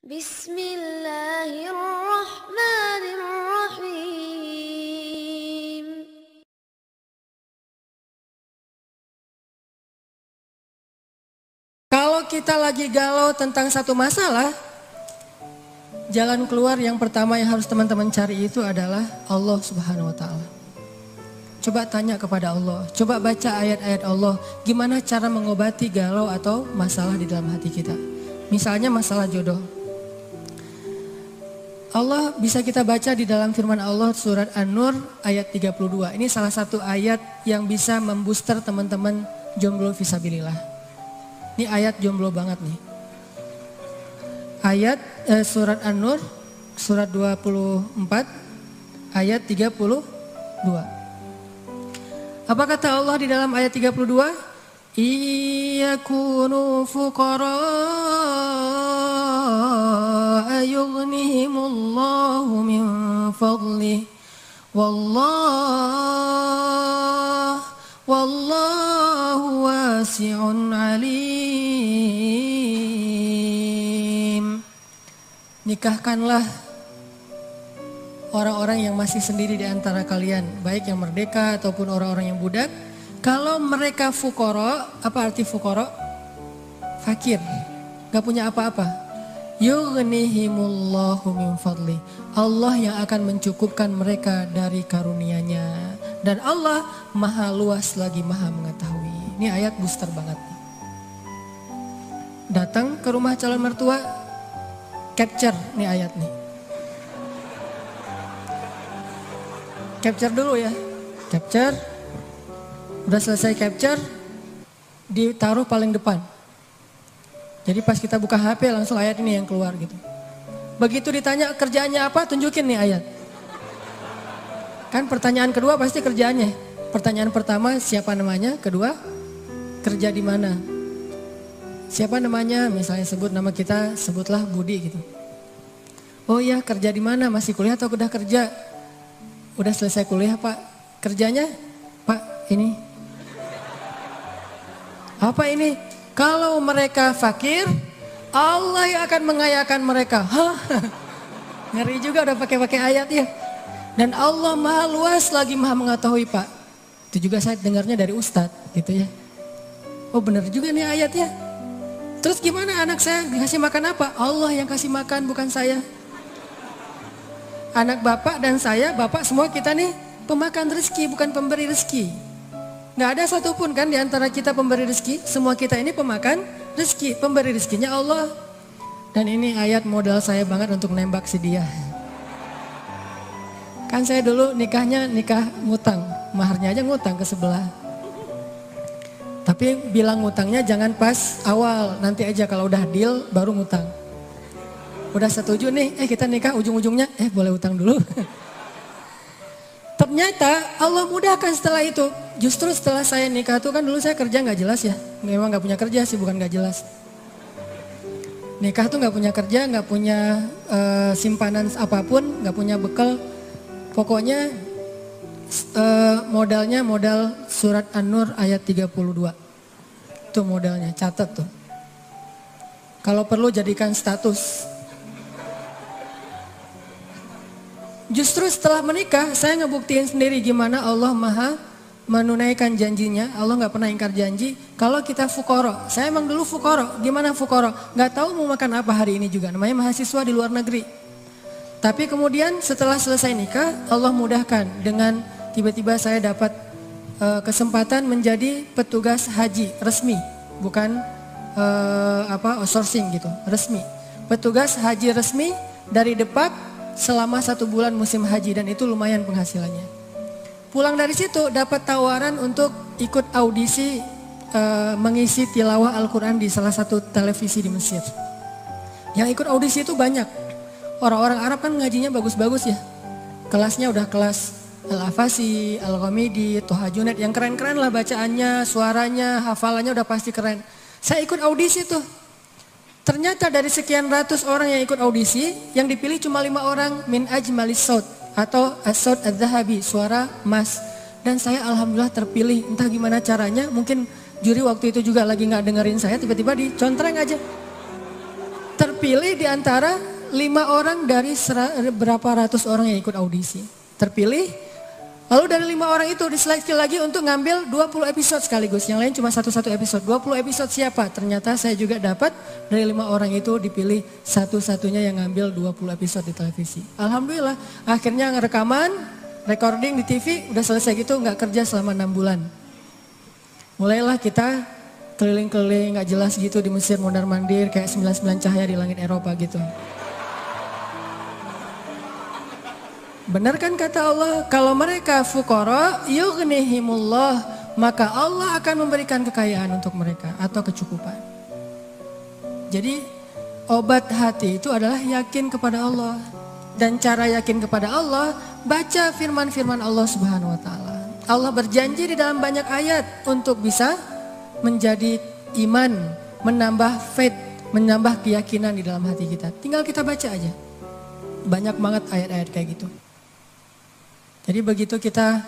Bismillahirrahmanirrahim. Kalau kita lagi galau tentang satu masalah, jalan keluar yang pertama yang harus teman-teman cari itu adalah Allah Subhanahu wa Ta'ala. Coba tanya kepada Allah, coba baca ayat-ayat Allah, gimana cara mengobati galau atau masalah di dalam hati kita. Misalnya masalah jodoh. Allah bisa kita baca di dalam firman Allah surat An-Nur ayat 32. Ini salah satu ayat yang bisa membooster teman-teman jomblo fisabilillah. Ini ayat jomblo banget nih. Ayat surat An-Nur surat 24 ayat 32. Apa kata Allah di dalam ayat 32? Iyakunu fuqara yughnihimullahu min fadlih wallahu wasi'un alim. Nikahkanlah orang-orang yang masih sendiri di antara kalian, baik yang merdeka ataupun orang-orang yang budak. Kalau mereka fuqara, apa arti fuqara? Fakir, gak punya apa-apa. Yughnihimullahu min fadli. Allah yang akan mencukupkan mereka dari karunia-Nya. Dan Allah maha luas lagi maha mengetahui. Ini ayat booster banget. Datang ke rumah calon mertua, capture nih ayat nih. Capture dulu ya, capture, udah selesai capture, ditaruh paling depan. Jadi pas kita buka HP langsung ayat ini yang keluar gitu. Begitu ditanya kerjaannya apa, tunjukin nih ayat. Kan pertanyaan kedua pasti kerjaannya. Pertanyaan pertama siapa namanya, kedua kerja di mana. Siapa namanya, misalnya sebut nama kita, sebutlah Budi gitu. Oh iya, kerja di mana, masih kuliah atau udah kerja? Udah selesai kuliah Pak, kerjanya Pak ini. Apa ini? Kalau mereka fakir, Allah yang akan mengayakan mereka. Hah? Ngeri juga udah pakai ayat ya. Dan Allah maha luas lagi maha mengetahui Pak. Itu juga saya dengarnya dari Ustadz gitu ya. Oh benar juga nih ayat ya. Terus gimana anak saya dikasih makan apa? Allah yang kasih makan bukan saya. Anak bapak dan saya, bapak semua kita nih pemakan rezeki bukan pemberi rezeki. Gak ada satupun kan di antara kita pemberi rezeki. Semua kita ini pemakan rezeki, pemberi rezekinya Allah. Dan ini ayat modal saya banget untuk nembak si dia. Kan saya dulu nikahnya nikah ngutang, maharnya aja ngutang ke sebelah. Tapi bilang ngutangnya jangan pas awal, nanti aja kalau udah deal baru ngutang. Udah setuju nih, kita nikah ujung-ujungnya, boleh utang dulu. Ternyata Allah mudahkan setelah itu. Justru setelah saya nikah tuh kan dulu saya kerja gak jelas ya. Memang gak punya kerja sih, bukan gak jelas. Nikah tuh gak punya kerja, gak punya simpanan apapun, gak punya bekal. Pokoknya modalnya modal surat An-Nur ayat 32. Itu modalnya, catat tuh. Kalau perlu jadikan status. Justru setelah menikah saya ngebuktiin sendiri gimana Allah maha menunaikan janjinya. Allah gak pernah ingkar janji. Kalau kita fukoro, saya emang dulu fukoro. Gimana fukoro? Gak tahu mau makan apa hari ini juga. Namanya mahasiswa di luar negeri. Tapi kemudian setelah selesai nikah Allah mudahkan dengan tiba-tiba saya dapat kesempatan menjadi petugas haji resmi. Bukan outsourcing gitu, resmi. Petugas haji resmi dari Depak selama 1 bulan musim haji dan itu lumayan penghasilannya. Pulang dari situ dapat tawaran untuk ikut audisi mengisi tilawah Al-Quran di salah satu televisi di Mesir. Yang ikut audisi itu banyak. Orang-orang Arab kan ngajinya bagus-bagus ya. Kelasnya udah kelas Al-Afasi, Al-Ghamidi, Toha Junaid yang keren-keren lah bacaannya, suaranya, hafalannya udah pasti keren. Saya ikut audisi tuh. Ternyata dari sekian ratus orang yang ikut audisi, yang dipilih cuma 5 orang min ajmalis saut atau as-saut adz-dzahabi, suara emas. Dan saya alhamdulillah terpilih, entah gimana caranya, mungkin juri waktu itu juga lagi nggak dengerin saya, tiba-tiba dicontreng aja. terpilih di antara 5 orang dari berapa ratus orang yang ikut audisi. Terpilih, lalu dari 5 orang itu diseleksi lagi untuk ngambil 20 episode sekaligus. Yang lain cuma satu episode. 20 episode siapa? Ternyata saya juga dapat dari 5 orang itu dipilih satu-satunya yang ngambil 20 episode di televisi. Alhamdulillah, akhirnya rekaman, recording di TV, udah selesai gitu, nggak kerja selama 6 bulan. Mulailah kita keliling-keliling nggak jelas gitu di Mesir mondar-mandir kayak 99 cahaya di langit Eropa gitu. Benar kan kata Allah, kalau mereka fuqara yughnihimullah, maka Allah akan memberikan kekayaan untuk mereka atau kecukupan. Jadi obat hati itu adalah yakin kepada Allah. Dan cara yakin kepada Allah, baca firman-firman Allah Subhanahu wa taala. Allah berjanji di dalam banyak ayat untuk bisa menjadi iman, menambah faith, menambah keyakinan di dalam hati kita. Tinggal kita baca aja. Banyak banget ayat-ayat kayak gitu. Jadi begitu kita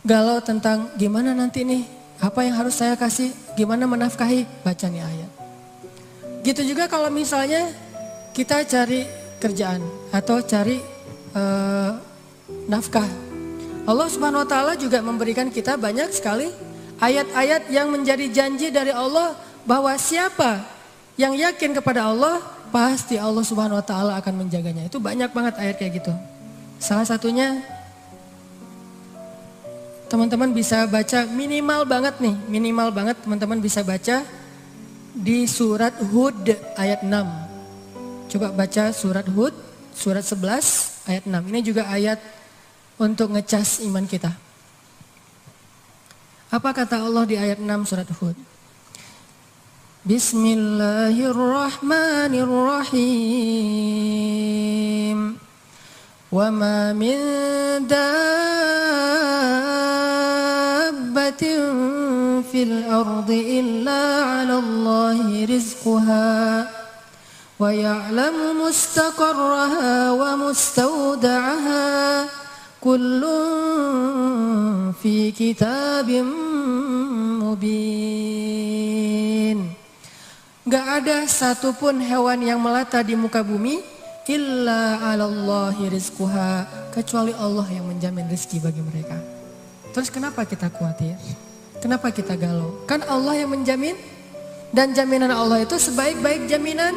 galau tentang gimana nanti nih, apa yang harus saya kasih, gimana menafkahi, baca nih ayat. Gitu juga kalau misalnya kita cari kerjaan atau cari nafkah. Allah Subhanahu wa taala juga memberikan kita banyak sekali ayat-ayat yang menjadi janji dari Allah bahwa siapa yang yakin kepada Allah, pasti Allah Subhanahu wa taala akan menjaganya. Itu banyak banget ayat kayak gitu. Salah satunya teman-teman bisa baca minimal banget teman-teman bisa baca di surat Hud ayat 6. Coba baca surat Hud, surat 11 ayat 6. Ini juga ayat untuk ngecas iman kita. Apa kata Allah di ayat 6 surat Hud? Bismillahirrahmanirrahim. Wa ma min dabbatin fil ardi illa 'ala Allahi rizquha wa ya'lamu mustaqarraha wa mustawda'aha kullun fi kitabim mubin. Gak ada satupun hewan yang melata di muka bumi illa 'alallahi rizquha, kecuali Allah yang menjamin rezeki bagi mereka. Terus kenapa kita khawatir? Kenapa kita galau? Kan Allah yang menjamin, dan jaminan Allah itu sebaik-baik jaminan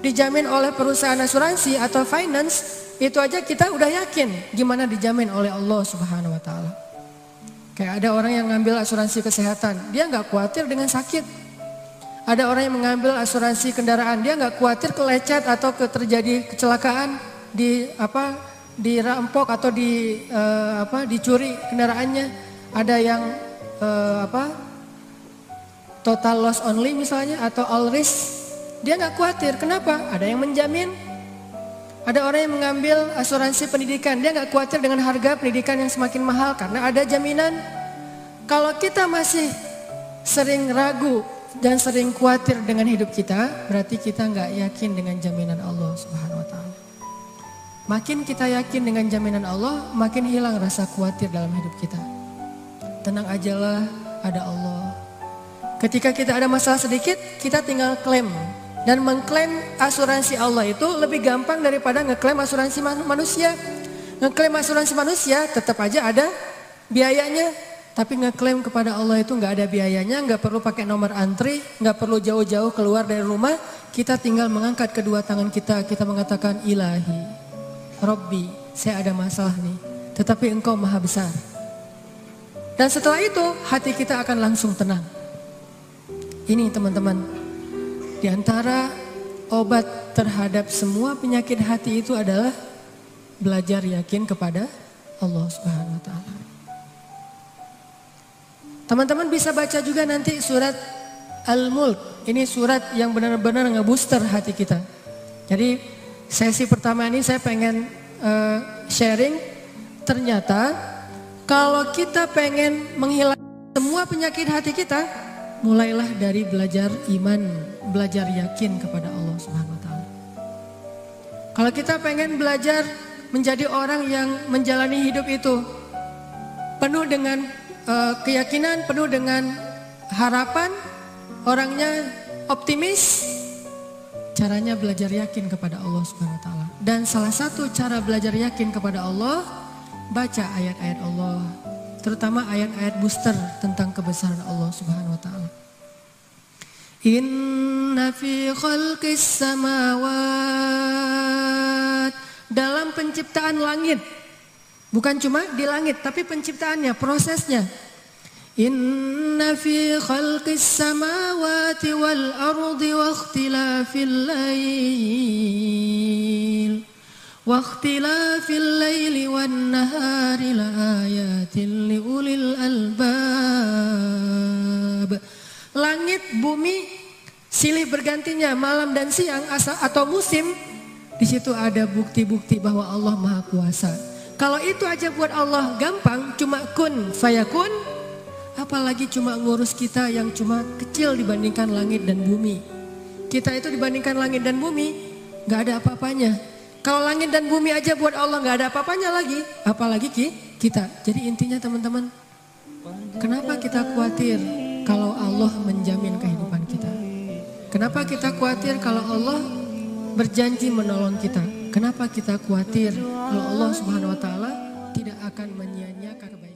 dijamin oleh perusahaan asuransi atau finance. Itu aja kita udah yakin gimana dijamin oleh Allah Subhanahu wa taala. Kayak ada orang yang ngambil asuransi kesehatan, dia nggak khawatir dengan sakit. Ada orang yang mengambil asuransi kendaraan, dia nggak khawatir kelecet atau terjadi kecelakaan, dirampok atau dicuri kendaraannya. Ada yang total loss only misalnya atau all risk, dia nggak khawatir. Kenapa? Ada yang menjamin. Ada orang yang mengambil asuransi pendidikan, dia nggak khawatir dengan harga pendidikan yang semakin mahal karena ada jaminan. Kalau kita masih sering ragu dan sering khawatir dengan hidup kita, berarti kita nggak yakin dengan jaminan Allah Subhanahu wa taala. Makin kita yakin dengan jaminan Allah, makin hilang rasa khawatir dalam hidup kita. Tenang ajalah, ada Allah. Ketika kita ada masalah sedikit, kita tinggal klaim. Dan mengklaim asuransi Allah itu lebih gampang daripada ngeklaim asuransi manusia. Ngeklaim asuransi manusia tetap aja ada biayanya. Tapi ngeklaim kepada Allah itu nggak ada biayanya, nggak perlu pakai nomor antri, nggak perlu jauh-jauh keluar dari rumah. Kita tinggal mengangkat kedua tangan kita mengatakan Ilahi, Robbi, saya ada masalah nih, tetapi Engkau maha besar. Dan setelah itu hati kita akan langsung tenang. Ini teman-teman, di antara obat terhadap semua penyakit hati itu adalah belajar yakin kepada Allah Subhanahu wa taala. Teman-teman bisa baca juga nanti surat Al-Mulk. Ini surat yang benar-benar ngebooster hati kita. Jadi sesi pertama ini saya pengen sharing. Ternyata kalau kita pengen menghilangkan semua penyakit hati kita, mulailah dari belajar iman, belajar yakin kepada Allah Subhanahu wa taala. Kalau kita pengen belajar menjadi orang yang menjalani hidup itu penuh dengan keyakinan, penuh dengan harapan, orangnya optimis, Caranya belajar yakin kepada Allah Subhanahu wa taala. Dan salah satu cara belajar yakin kepada Allah, baca ayat-ayat Allah, terutama ayat-ayat booster tentang kebesaran Allah Subhanahu wa taala. Inna fi khalqis samawat, dalam penciptaan langit. Bukan cuma di langit, tapi penciptaannya, prosesnya. Inna fi khalqis samawati wal ardi wa ikhtilafil laili wan nahari la ayatin liulil albab. Langit, bumi, silih bergantinya malam dan siang atau musim, di situ ada bukti-bukti bahwa Allah Maha Kuasa. Kalau itu aja buat Allah gampang, cuma kun fayakun, apalagi cuma ngurus kita yang cuma kecil dibandingkan langit dan bumi. Kita itu dibandingkan langit dan bumi gak ada apa-apanya. Kalau langit dan bumi aja buat Allah gak ada apa-apanya lagi, apalagi kita. Jadi intinya teman-teman, kenapa kita khawatir kalau Allah menjamin kehidupan kita? Kenapa kita khawatir kalau Allah berjanji menolong kita? Kenapa kita khawatir kalau Allah Subhanahu wa taala tidak akan menyia-nyiakan kebaikan?